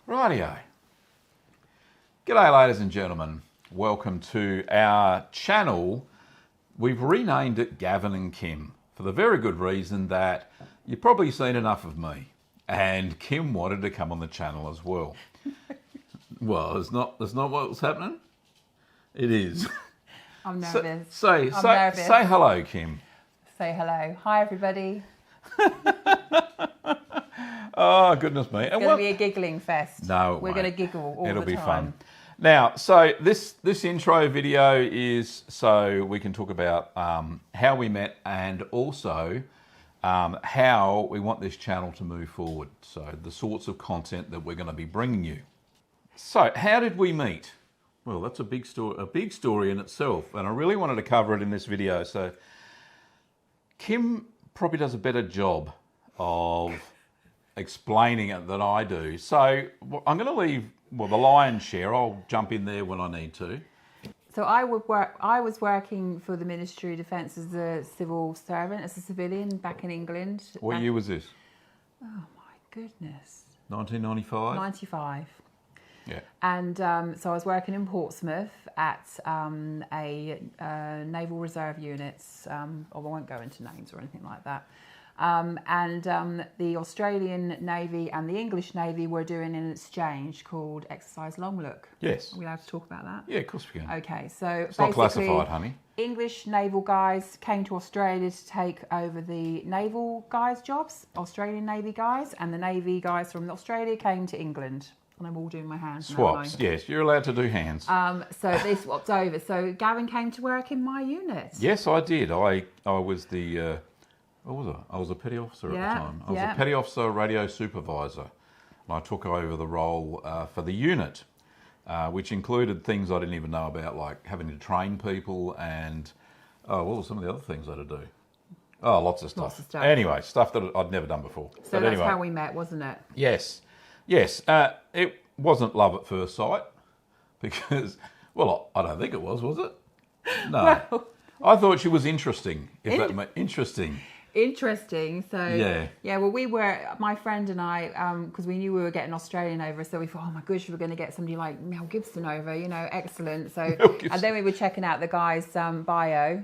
Rightio. G'day ladies and gentlemen. Welcome to our channel. We've renamed it Gavin and Kim for the very good reason that you've probably seen enough of me. And Kim wanted to come on the channel as well. Well, that's not what's happening. It is. I'm nervous. Say hello, Kim. Say hello. Hi, everybody. Oh, goodness me. It's going to be a giggling fest. No, we're going to giggle all the time. It'll be fun. Now, so this intro video is so we can talk about how we met and also how we want this channel to move forward. So the sorts of content that we're going to be bringing you. So how did we meet? Well, that's a big story in itself, and I really wanted to cover it in this video. So Kim probably does a better job of explaining it than I do. So I'm going to leave the lion's share. I'll jump in there when I need to. So I was working for the Ministry of Defence as a civil servant, as a civilian back in England. What year was this? Oh my goodness. 1995? 95. Yeah. And so I was working in Portsmouth at a Naval Reserve unit. I won't go into names or anything like that. The Australian Navy and the English Navy were doing an exchange called Exercise Long Look. Yes. Are we allowed to talk about that? Yeah, of course we can. Okay, so it's not classified, honey. English naval guys came to Australia to take over the naval guys' jobs, Australian Navy guys, and the Navy guys from Australia came to England. And I'm all doing my hands. Swaps, yes, you're allowed to do hands. So they swapped over. So Gavin came to work in my unit. Yes, I did. I was the... what was I? I was a petty officer at the time. I was a petty officer radio supervisor. And I took over the role for the unit, which included things I didn't even know about, like having to train people and, what were some of the other things I had to do? Oh, lots of stuff. Anyway, stuff that I'd never done before. So that's how we met, wasn't it? Yes. Yes. It wasn't love at first sight because, well, I don't think it was it? No. Well, I thought she was interesting, if that meant interesting. Interesting. So well, we were, my friend and I, because we knew we were getting Australian over, so we thought, oh my gosh, we're going to get somebody like Mel Gibson over, excellent. So and then we were checking out the guy's bio,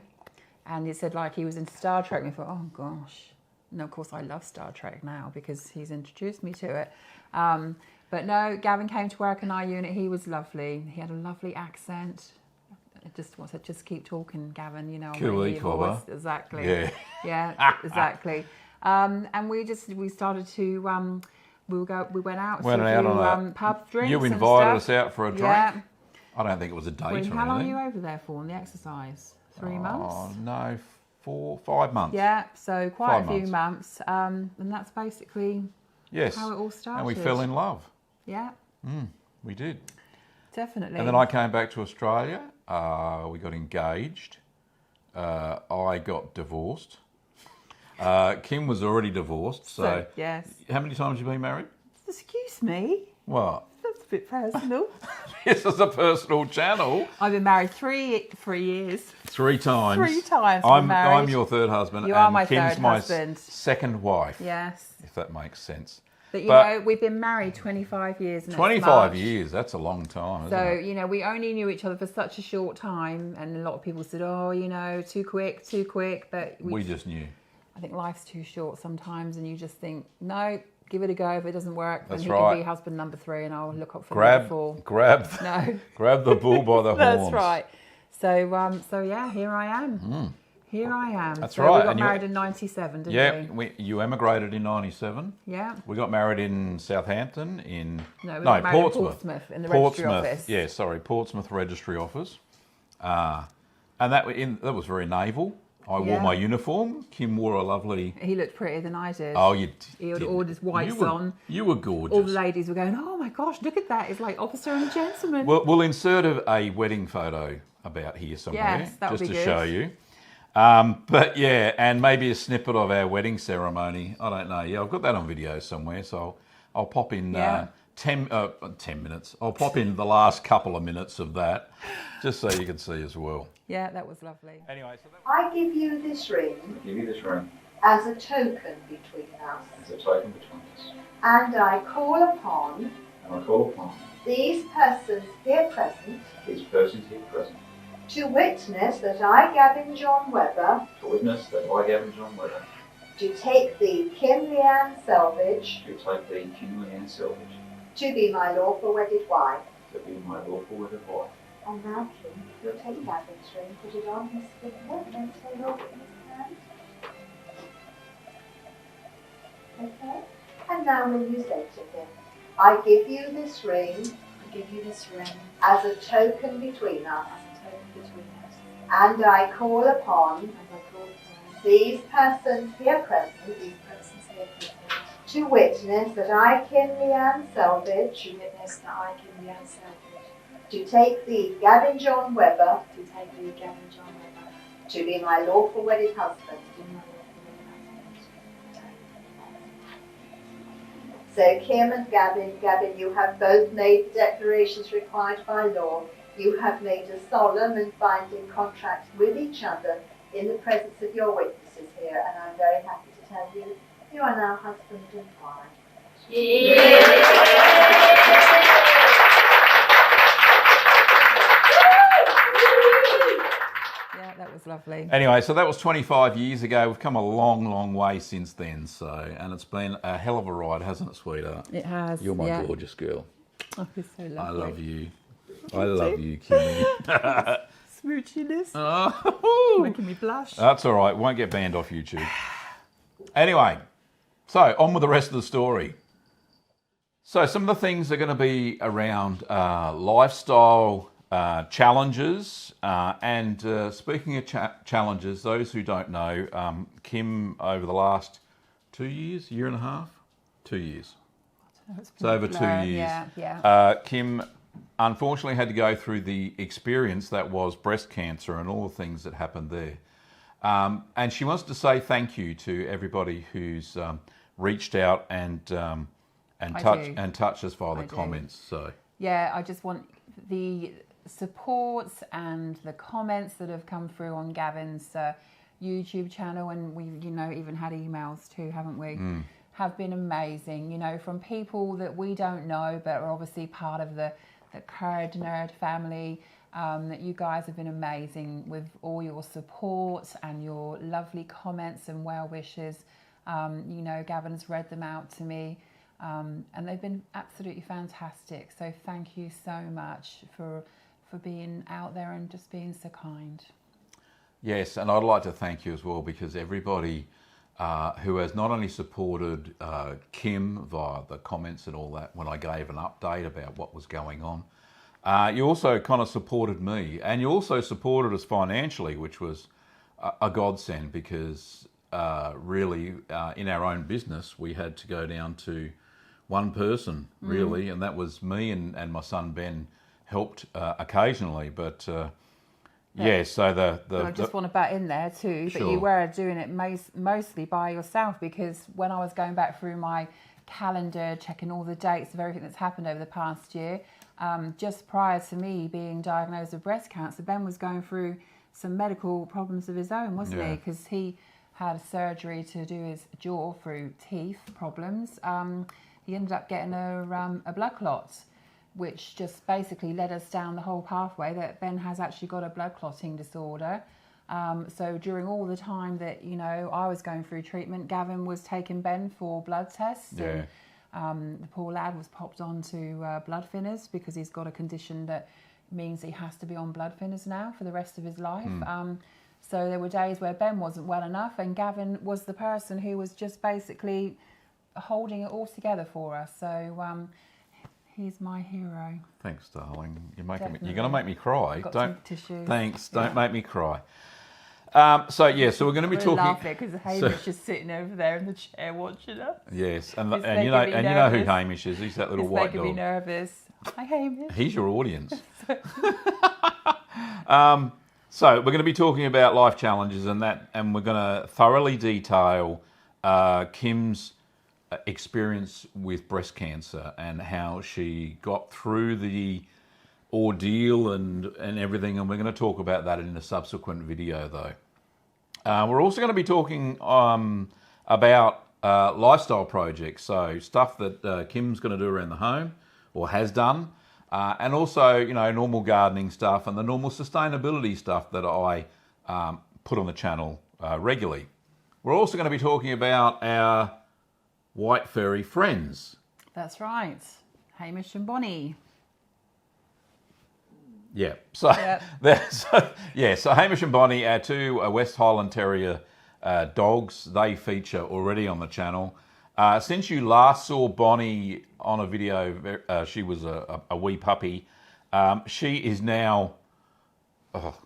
and it said like he was into Star Trek. And we thought, oh gosh, and of course I love Star Trek now because he's introduced me to it. But no, Gavin came to work in our unit. He was lovely. He had a lovely accent. Just keep talking, Gavin. Exactly. Yeah. Yeah, exactly. And we started to we went out to pub drinks. You invited us out for a drink. Yeah. I don't think it was a date or anything. How long were you over there for on the exercise? 3 months? Oh no, 5 months. Yeah, so quite a few months. And that's basically how it all started. And we fell in love. Yeah. We did. Definitely. And then I came back to Australia. We got engaged. I got divorced. Kim was already divorced. So yes. How many times have you been married? Excuse me? What? That's a bit personal. This is a personal channel. I've been married three years. 3 times. 3 times. I'm your third husband. You are my Kim's third husband. My second wife. Yes. If that makes sense. But we've been married 25 years. 25 years, that's a long time, isn't it? So, we only knew each other for such a short time, and a lot of people said, oh, too quick, but we just knew. I think life's too short sometimes, and you just think, no, give it a go. If it doesn't work, then he right. can be husband number 3, and I'll look up for number 4. Grab the bull by the horns. That's right. So yeah, here I am. Here I am. That's so right. We got married in 97, didn't we? Yeah, you emigrated in 97. Yeah. We got married in Southampton got married in Portsmouth in the registry office. Yeah, sorry, Portsmouth registry office. And that was very naval. I wore my uniform. Kim wore a lovely... He looked prettier than I did. Oh, you did. He had all his whites on. You were gorgeous. All the ladies were going, oh my gosh, look at that. It's like officer and gentleman. We'll insert a wedding photo about here somewhere. Yes, that would be good. Just to show you. But yeah, and maybe a snippet of our wedding ceremony. I don't know. Yeah, I've got that on video somewhere, so I'll pop in 10 minutes. I'll pop in the last couple of minutes of that, just so you can see as well. Yeah, that was lovely. Anyway, so I give you this ring. Give you this ring as a token between us. as a token between us. And I call upon and I call upon these persons here present to witness that I, Gavin John Webber, do take thee, Kim Leanne Selvage, to be my lawful wedded wife. And now, Kim, you'll take Gavin's ring, put it on his finger, and take off his hand. Okay? And now will you say to him, I give you this ring as a token between us. And I call upon these persons here present to witness that I, Kim Leanne Selvage, do take thee, Gavin John Webber, to be my lawful wedded husband. So Kim and Gavin, you have both made the declarations required by law. You have made a solemn and binding contract with each other in the presence of your witnesses here, and I'm very happy to tell you, you are now husband and wife. Yeah, that was lovely. Anyway, so that was 25 years ago. We've come a long, long way since then. So, and it's been a hell of a ride, hasn't it, sweetheart? It has. You're my gorgeous girl. Oh, you're so lovely. I love you. I love you, Kimmy. Smoochiness. Oh, making me blush. That's all right. Won't get banned off YouTube. Anyway, so on with the rest of the story. So some of the things are going to be around lifestyle challenges. And speaking of challenges, those who don't know, Kim over the last 2 years, year and a half, 2 years. It's over 2 years. Yeah. Kim unfortunately had to go through the experience that was breast cancer and all the things that happened there. And she wants to say thank you to everybody who's reached out and touched us via the comments. So yeah, I just want the supports and the comments that have come through on Gavin's YouTube channel, and we've even had emails too, haven't we? Have been amazing. From people that we don't know but are obviously part of the Kurd Nerd family. That you guys have been amazing with all your support and your lovely comments and well wishes. Gavin's read them out to me, and they've been absolutely fantastic. So thank you so much for being out there and just being so kind. Yes, and I'd like to thank you as well, because everybody who has not only supported Kim via the comments and all that when I gave an update about what was going on, you also kind of supported me, and you also supported us financially, which was a godsend, because really in our own business we had to go down to one person really, and that was me, and my son Ben helped occasionally, but so I just want to butt in there too, sure. That you were doing it mostly by yourself, because when I was going back through my calendar, checking all the dates of everything that's happened over the past year, just prior to me being diagnosed with breast cancer, Ben was going through some medical problems of his own, wasn't he? Because he had surgery to do his jaw through teeth problems. He ended up getting a blood clot, which just basically led us down the whole pathway that Ben has actually got a blood clotting disorder. So during all the time that, I was going through treatment, Gavin was taking Ben for blood tests. Yeah. And the poor lad was popped onto blood thinners because he's got a condition that means he has to be on blood thinners now for the rest of his life. So there were days where Ben wasn't well enough, and Gavin was the person who was just basically holding it all together for us. So he's my hero. Thanks, darling. You're going to make me cry. Got some tissues. Thanks. Don't make me cry. So we're going to be talking. Laugh it because Hamish is sitting over there in the chair watching us. Yes, and you know who Hamish is. He's that little white dog. He's making me nervous. Hi, Hamish. He's your audience. So we're going to be talking about life challenges and we're going to thoroughly detail Kim's experience with breast cancer and how she got through the ordeal and everything, and we're going to talk about that in a subsequent video though. We're also going to be talking about lifestyle projects, so stuff that Kim's going to do around the home, or has done. And also, normal gardening stuff and the normal sustainability stuff that I put on the channel regularly. We're also going to be talking about our white furry friends. That's right. Hamish and Bonnie. Yeah. So, so Hamish and Bonnie, our two West Highland Terrier dogs, they feature already on the channel. Since you last saw Bonnie on a video, she was a wee puppy. She is now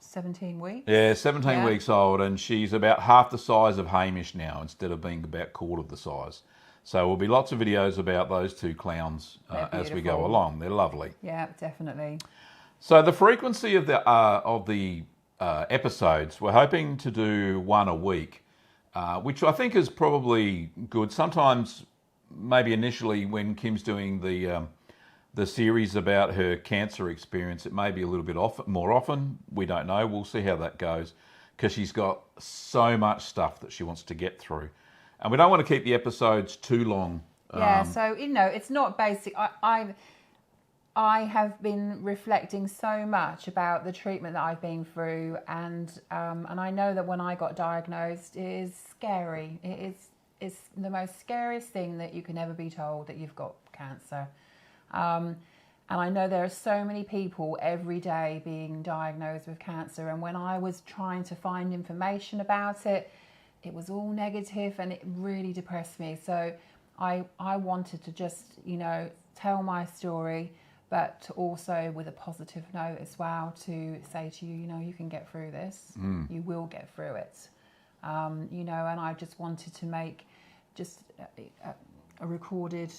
17 weeks. Yeah, 17 weeks old, and she's about half the size of Hamish now, instead of being about quarter of the size. So there'll be lots of videos about those two clowns as we go along. They're lovely. Yeah, definitely. So the frequency of the episodes, we're hoping to do one a week, which I think is probably good. Sometimes, maybe initially when Kim's doing the series about her cancer experience, it may be a little bit more often. We don't know. We'll see how that goes, because she's got so much stuff that she wants to get through. And we don't want to keep the episodes too long. Yeah, so, it's not basic. I have been reflecting so much about the treatment that I've been through, and I know that when I got diagnosed, it is scary. It's the most scariest thing that you can ever be told, that you've got cancer. And I know there are so many people every day being diagnosed with cancer, and when I was trying to find information about it, it was all negative and it really depressed me. So I wanted to just, tell my story, but also with a positive note as well, to say to you, you can get through this. You will get through it. And I just wanted to make just a recorded...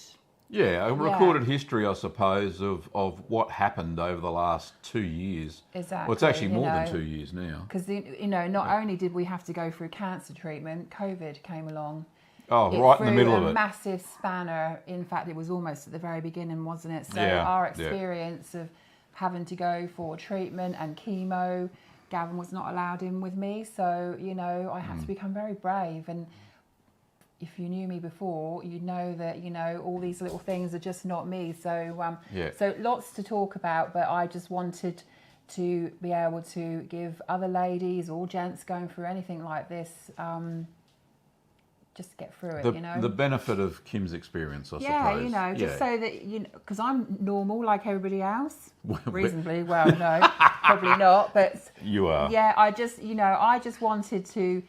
Yeah, a recorded history, I suppose, of what happened over the last 2 years. Exactly. Well, it's actually more than 2 years now. Because, not only did we have to go through cancer treatment, COVID came along. Right in the middle of it. A massive spanner. In fact, it was almost at the very beginning, wasn't it? So our experience of having to go for treatment and chemo, Gavin was not allowed in with me. So, I had to become very brave. And if you knew me before, you'd know that, all these little things are just not me. So, so lots to talk about, but I just wanted to be able to give other ladies or gents going through anything like this, just get through it, The benefit of Kim's experience, I suppose. Just so that, because I'm normal like everybody else. Reasonably, well, no, probably not, but... You are. Yeah, I just wanted to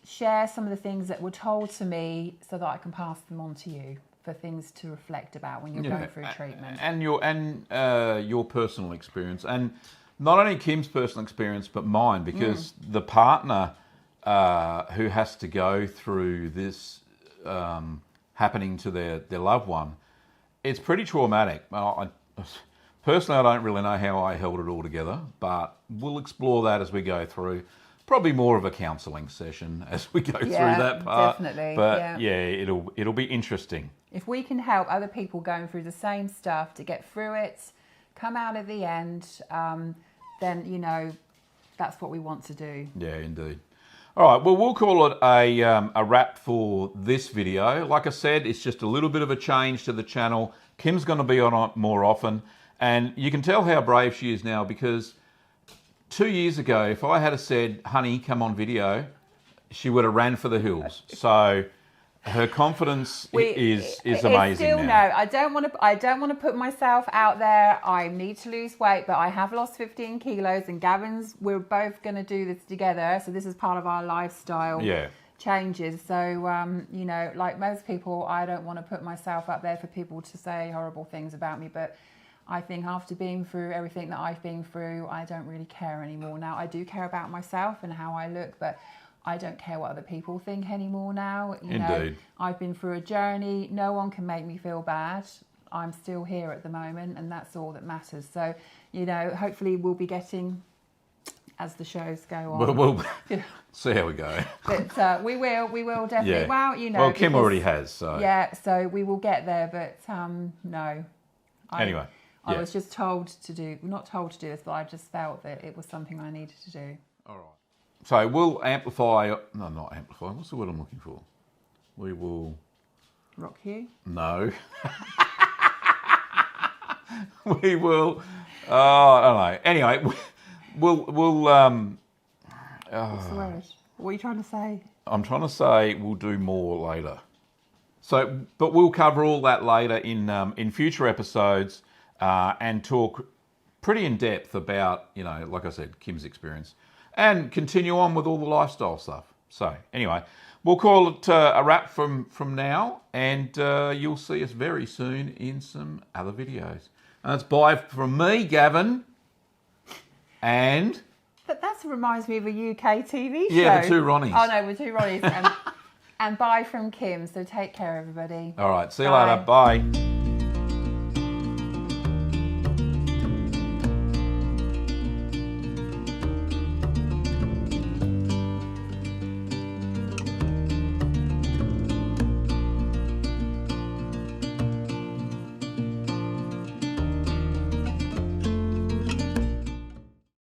share some of the things that were told to me so that I can pass them on to you for things to reflect about when you're going through treatment. And your personal experience, and not only Kim's personal experience, but mine, because the partner who has to go through this happening to their loved one, it's pretty traumatic. Personally, I don't really know how I held it all together, but we'll explore that as we go through. Probably more of a counselling session as we go through that part. Definitely. But it'll be interesting. If we can help other people going through the same stuff to get through it, come out at the end, then that's what we want to do. Yeah, indeed. All right, well, we'll call it a wrap for this video. Like I said, it's just a little bit of a change to the channel. Kim's going to be on it more often, and you can tell how brave she is now, because 2 years ago, if I had said, honey, come on video, she would have ran for the hills. So her confidence is amazing still now. No, I don't want to put myself out there. I need to lose weight, but I have lost 15 kilos, and we're both going to do this together. So this is part of our lifestyle changes. So, like most people, I don't want to put myself up there for people to say horrible things about me, but I think after being through everything that I've been through, I don't really care anymore now. I do care about myself and how I look, but I don't care what other people think anymore now. Indeed. I've been through a journey. No one can make me feel bad. I'm still here at the moment, and that's all that matters. So, hopefully we'll be getting, as the shows go on. We'll see how we go. But we will definitely. Yeah. Well, Well, Kim already has, so. Yeah, so we will get there, but no. Anyway. I was just not told to do this, but I just felt that it was something I needed to do. All right. So we'll amplify, no, not amplify, what's the word I'm looking for? We will... Rock you? No. we will. I don't know. Anyway, we'll. What's the word? What are you trying to say? I'm trying to say we'll do more later. So, but we'll cover all that later in future episodes and talk pretty in depth about, like I said, Kim's experience, and continue on with all the lifestyle stuff. So, anyway, we'll call it a wrap from now, and you'll see us very soon in some other videos. And that's bye from me, Gavin, and... But that reminds me of a UK TV show. Yeah, the two Ronnies. Oh, no, we're two Ronnies. And bye from Kim. So take care, everybody. All right, see you later. Bye.